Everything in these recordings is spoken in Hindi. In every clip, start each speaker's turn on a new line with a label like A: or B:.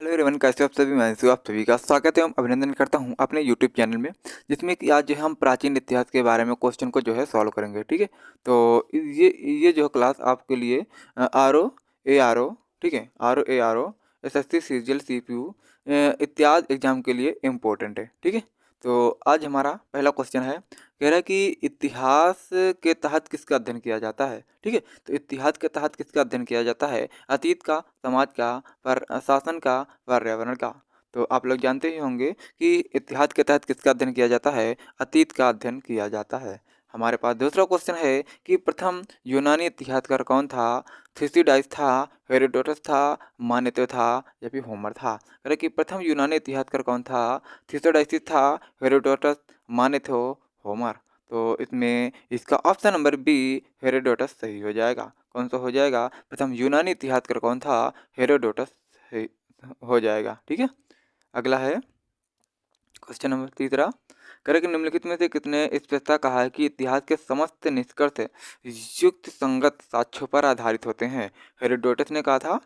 A: हेलो एवरीवन, कैसे हो आप सभी। मैं हूं आप सभी का स्वागत है एवं अभिनंदन करता हूं अपने यूट्यूब चैनल में, जिसमें कि आज जो है हम प्राचीन इतिहास के बारे में क्वेश्चन को जो है सॉल्व करेंगे। ठीक है, तो ये जो क्लास आपके लिए R O A R O, ठीक है, RO ARO SSC CGL CPU इत्यादि एग्जाम के लिए इम्पोर्टेंट है। ठीक है, तो आज हमारा पहला क्वेश्चन है, कह रहा है कि इतिहास के तहत किसका अध्ययन किया जाता है। ठीक है, तो इतिहास के तहत किसका अध्ययन किया जाता है? अतीत का, समाज का, पर शासन का, पर्यावरण का। तो आप लोग जानते ही होंगे कि इतिहास के तहत किसका अध्ययन किया जाता है? अतीत का अध्ययन किया जाता है। हमारे पास दूसरा क्वेश्चन है कि प्रथम यूनानी इतिहासकार कौन था? थुसिडाइस था, हेरोडोटस था, मानितो था या फिर होमर था? कह रहे कि प्रथम यूनानी इतिहासकार कौन था? थुसिडाइसिस था, हेरोडोटस, मानितो, होमर। तो इसमें इसका ऑप्शन नंबर बी हेरोडोटस सही हो जाएगा। कौन सा हो जाएगा? प्रथम यूनानी इतिहासकार कौन था? हेरोडोटस हो जाएगा। ठीक है, अगला है क्वेश्चन नंबर तीसरा। करें कि निम्नलिखित में से कितने स्पष्टता कहा है कि इतिहास के समस्त निष्कर्ष युक्त संगत साक्ष्यों पर आधारित होते हैं? हेरोडोटस ने कहा था,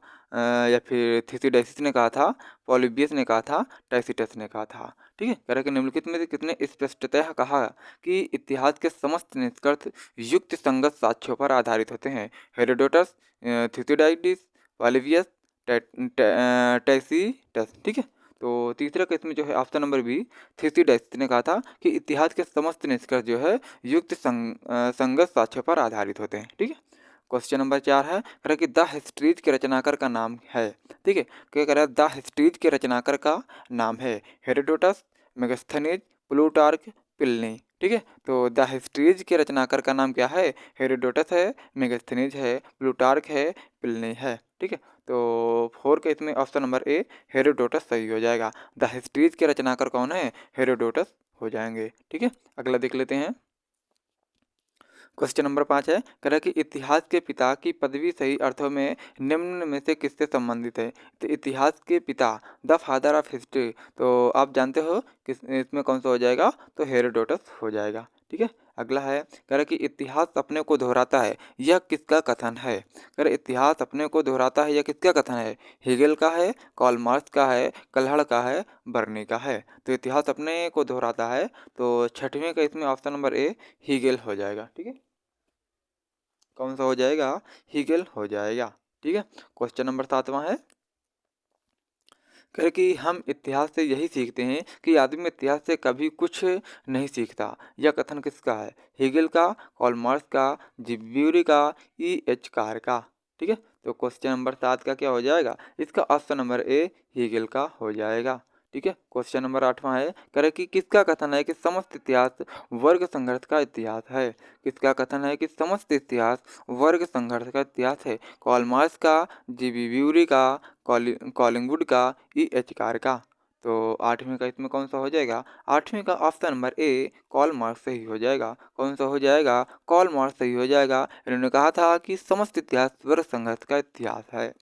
A: या फिर थुसिडाइसिस ने कहा था, पॉलीबियस ने कहा था, टैसिटस ने कहा था। ठीक है, करें कि निम्नलिखित में से कितने स्पष्टतः कहा कि इतिहास के समस्त निष्कर्ष युक्त संगत साक्ष्यों पर आधारित होते हैं? Herodotus, Thucydides, Polybius, Tacitus. ठीक है, तो तीसरा केस में जो है ऑप्शन नंबर बी थुसिडाइसिस ने कहा था कि इतिहास के समस्त निष्कर्ष जो है युक्त संगत साक्ष्यों पर आधारित होते हैं। ठीक है, क्वेश्चन नंबर 4 है, कह रहा है कि द हिस्ट्रीज के रचनाकार का नाम है। ठीक है, क्या कह रहा है? द हिस्ट्रीज के रचनाकार का नाम है हेरोडोटस, मेगास्थनीज, प्लूटार्क, प्लिनी। ठीक है, तो द हिस्ट्रीज के रचनाकार का नाम क्या है? हेरोडोटस है, मेगास्थनीज है, प्लूटार्क है, प्लिनी है। ठीक है, तो 4 के इसमें ऑप्शन नंबर ए हेरोडोटस सही हो जाएगा। द हिस्ट्रीज के रचनाकार कौन है? हेरोडोटस हो जाएंगे। ठीक है, अगला देख लेते हैं। क्वेश्चन नंबर 5 है, कह रहा है कि इतिहास के पिता की पदवी सही अर्थों में निम्न में से किससे संबंधित है? तो इतिहास के पिता, द फादर ऑफ हिस्ट्री, तो आप जानते हो किस इसमें कौन सा हो जाएगा? तो हेरोडोटस हो जाएगा। ठीक है, अगला है, कह रहा है कि इतिहास अपने को दोहराता है, यह किसका कथन है? कह रहा इतिहास अपने को दोहराता है, यह किसका कथन है? हेगेल का है, कार्ल मार्क्स का है, कल्हड़ का है, बर्नी का है? तो इतिहास अपने को दोहराता है, तो छठवें का इसमें ऑप्शन नंबर ए हीगेल हो जाएगा। ठीक है, कौन सा हो जाएगा? हीगेल हो जाएगा। ठीक है, क्वेश्चन नंबर 7वां है, कहे कि हम इतिहास से यही सीखते हैं कि आदमी इतिहास से कभी कुछ नहीं सीखता। यह कथन किसका है? हीगेल का, कार्ल मार्क्स का, जिब्यूरी का, EH कार का? ठीक है, तो क्वेश्चन नंबर 7 का क्या हो जाएगा? इसका ऑप्शन नंबर ए हीगेल का हो जाएगा। ठीक है, क्वेश्चन नंबर 8वां है, करे कि किसका कथन है कि समस्त इतिहास वर्ग संघर्ष का इतिहास है? किसका कथन है कि समस्त इतिहास वर्ग संघर्ष का इतिहास है? कार्ल मार्क्स का, जिब्यूरी का, कॉलिंगवुड का, EH कार का? तो 8वें का इसमें कौन सा हो जाएगा? 8वें का option number A Karl Marx सही हो जाएगा। कौन सा हो जाएगा? कार्ल मार्क्स सही हो जाएगा। इन्होंने कहा था कि समस्त इतिहास वर्ग संघर्ष का इतिहास है।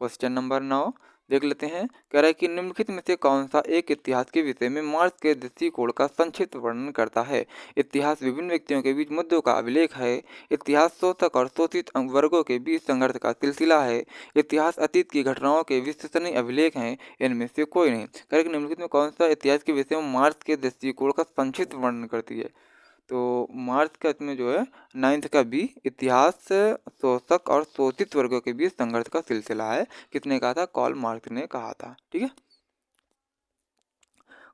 A: क्वेश्चन नंबर 9 देख लेते हैं, कह रहा है कि निम्नलिखित में से कौन सा एक इतिहास के विषय में मार्क्स के दृष्टिकोण का संक्षिप्त वर्णन करता है? इतिहास विभिन्न व्यक्तियों के बीच मुद्दों का अभिलेख है, इतिहास शोषक और शोषित वर्गों के बीच संघर्ष का सिलसिला है, इतिहास अतीत की घटनाओं के विश्वसनीय अभिलेख हैं, इनमें से कोई नहीं। कह रहा है कि निम्नलिखित में कौन सा इतिहास के विषय में मार्क्स के दृष्टिकोण का संक्षिप्त वर्णन करती है? तो मार्च का इसमें जो है 9th का बी इतिहास शोषक और शोषित वर्गों के बीच संघर्ष का सिलसिला है। किसने कहा था? कार्ल मार्क्स ने कहा था। ठीक है,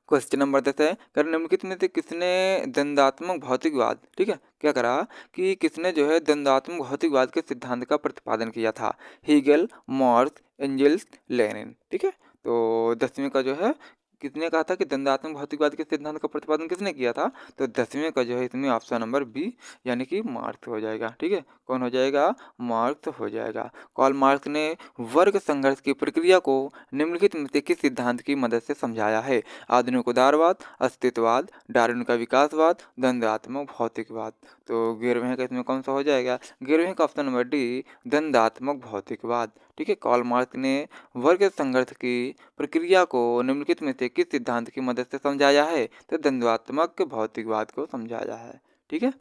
A: क्वेश्चन नंबर 10 है, कर निम्नलिखित में से किसने द्वंद्वात्मक भौतिकवाद, ठीक है, क्या करा कि किसने जो है द्वंद्वात्मक भौतिकवाद के सिद्धांत का प्रतिपादन किया था? Hegel, Marx, Engels, Lenin. ठीक है, तो 10वें का जो है किसने कहा था कि द्वंद्वात्मक भौतिकवाद के सिद्धांत का प्रतिपादन किसने किया था? तो 10वें का जो है इसमें ऑप्शन नंबर बी यानी कि मार्क्स हो जाएगा। ठीक है, कौन हो जाएगा? मार्क्स हो जाएगा। कार्ल मार्क्स ने वर्ग संघर्ष की प्रक्रिया को निम्नलिखित में से किस सिद्धांत की मदद से समझाया है? आधुनिक उदारवाद, अस्तित्ववाद, डार्विन का विकासवाद, द्वंद्वात्मक भौतिकवाद। तो 11वें का इसमें कौन सा हो जाएगा? 11वें का ऑप्शन नंबर डी द्वंद्वात्मक भौतिकवाद। ठीक है, कार्ल मार्क्स ने वर्ग संघर्ष की प्रक्रिया को निम्नलिखित में से किस सिद्धांत की मदद से समझाया है? तो द्वंद्वात्मक भौतिकवाद को समझाया है। ठीक है,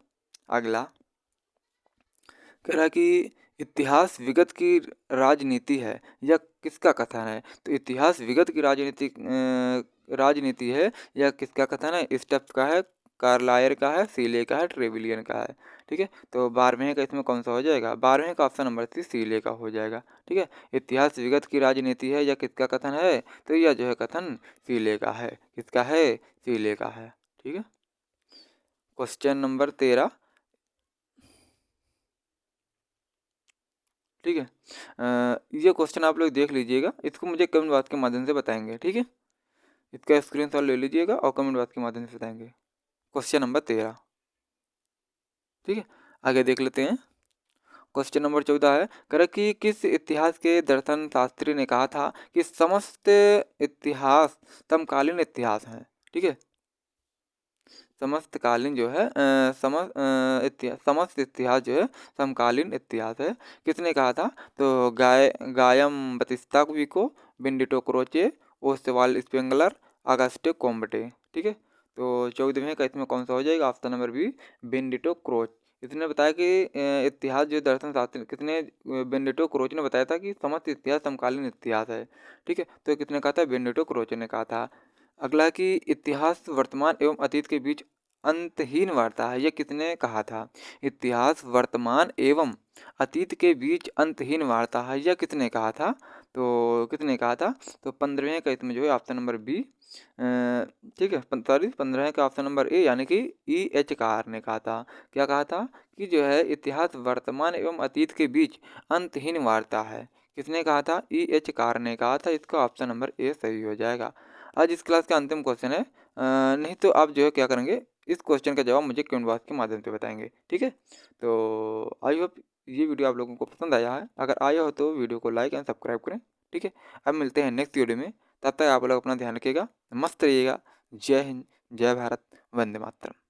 A: अगला कह रहा है कि इतिहास विगत की राजनीति है या किसका कथन है? तो इतिहास विगत की राजनीति है या किसका कथन है? स्टफ्ट का है, कार्लायर का है, सीले का है, ट्रेविलियन का है। ठीक है, तो 12वें का इसमें कौन सा हो जाएगा? 12वें का ऑप्शन नंबर सी सीले का हो जाएगा। ठीक है, इतिहास विगत की राजनीति है या किसका कथन है? तो यह जो है कथन सीले का है। किसका है? सीले का है। ठीक है, क्वेश्चन नंबर 13। ठीक है, ये क्वेश्चन आप लोग देख लीजिएगा, इसको मुझे कमेंट बॉक्स के माध्यम से बताएंगे। ठीक है, इसका स्क्रीनशॉट ले लीजिएगा और कमेंट बॉक्स के माध्यम से बताएंगे। Question number 13। ठीक है, आगे देख लेते हैं। क्वेश्चन नंबर 14 है, कह कि किस इतिहास के दर्शन शास्त्री ने कहा था कि समस्त इतिहास समकालीन इतिहास हैं। ठीक है, समस्तकालीन जो है समस्त इतिहास जो है समकालीन इतिहास है। किसने कहा था? तो Giambattista Vico, Benedetto Croce, Oswald Spengler, Auguste Comte. ठीक है, तो 14वें का इसमें कौन सा हो जाएगा? Option number B, Benedetto Croce. इसने बताया कि इतिहास जो दर्शन शास्त्र कितने बेनिडिक्टो क्रोच ने बताया था कि समस्त इतिहास समकालीन इतिहास है। ठीक है, तो किसने कहा था? बेनिडिक्टो क्रोच ने कहा था। अगला कि इतिहास वर्तमान एवं अतीत के बीच अंतहीन वार्ता है, यह किसने कहा था? इतिहास वर्तमान एवं अतीत के बीच अंतहीन वार्ता है, यह किसने कहा था? तो किसने कहा था? तो 15वें का इसमें जो है ऑप्शन नंबर बी, ठीक है, 15वें का ऑप्शन नंबर ए यानी कि E.H. कार ने कहा था। क्या कहा था? कि जो है इतिहास वर्तमान एवं अतीत के बीच अंतहीन वार्ता है। किसने कहा था? E.H. कार ने कहा था। इसका ऑप्शन नंबर ए सही हो जाएगा। आज इस क्लास का अंतिम क्वेश्चन है, नहीं तो आप जो है क्या करेंगे, इस क्वेश्चन का जवाब मुझे कमेंट बॉक्स के माध्यम से बताएंगे। ठीक है, तो आई होप ये वीडियो आप लोगों को पसंद आया है। अगर आया हो तो वीडियो को लाइक एंड सब्सक्राइब करें। ठीक है, अब मिलते हैं नेक्स्ट वीडियो में। तब तक आप लोग अपना ध्यान रखिएगा, मस्त रहिएगा। जय हिंद, जय भारत, वंदे मातरम।